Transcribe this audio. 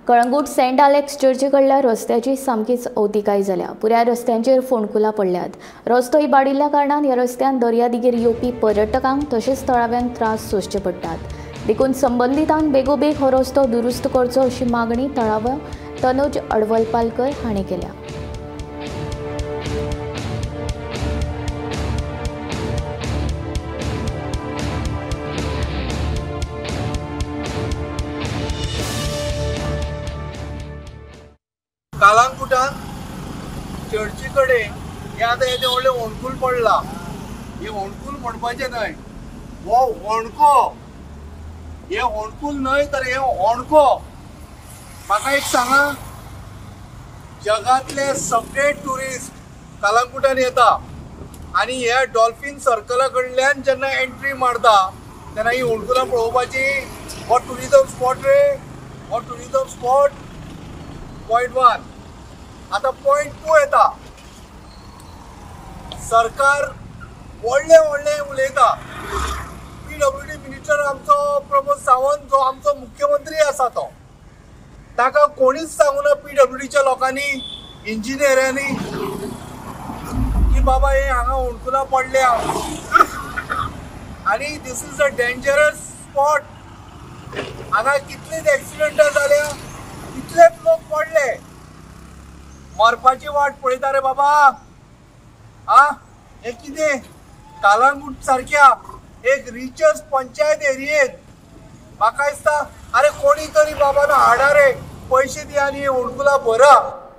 Calangute Saint Alex चर्ची कडल्या रस्त्याची सामकीच अवतिकाय जाल्या। पुराय रस्त्यांचेर फोंडकुलां पडल्यात। रस्तो इबाडिल्ल्या कारणान ह्या रस्त्यान दर्यादेगेर येवपी पर्यटकांक तशेंच थळाव्यांक त्रास सोंसचे पडटात। देखून संबंधितांक बेगोबेग हो रस्तो दुरुस्त करचो अशी मागणी थळावो तनुज अडवलपालकर हांणी केल्या। कालांगुटान चर्ची कडेन हे आतां येदे व्हडले होणकूल पडला। हे होणकूल म्हणपाचें न्हय, हो होणको। हे होणकूल न्हय तर हे होणको। म्हाका एक सांगा, जगातले सगळे ट्युरिस्ट कालांगुटान येता आनी ह्या डॉल्फिन सर्कला कडल्यान जेन्ना एंट्री मारता तेन्ना ही होणकुलां पळोवपाची। हो टुरिजम स्पॉट रे, हो टुरिजम स्पॉट। पॉइंट 1। आता पॉइंट 2 येता। सरकार व्हडले व्हडले उलयता। PWD मिनिस्टर आमचो प्रमोद सावंत जो आमचो मुख्यमंत्री आसा तो, ताका कोणीच सांगूना PWDच्या लोकांनी, इंजिनियरांनी की बाबा हे हांगा होणकुलां पडल्या आनी दिस इज अ डेंजरस स्पॉट। हांगा कितलेच एक्सिडेंटां जाल्या, कितलेच लोक पडले। मरपाची वाट पळयता रे बाबा। हे कितें? कालांगूट सारख्या एक रिचस्ट पंचायत एरियेत म्हाका दिसता अरे कोणी तरी बाबा हाडा रे, पैसे दिया आनी होणकुलां भरा।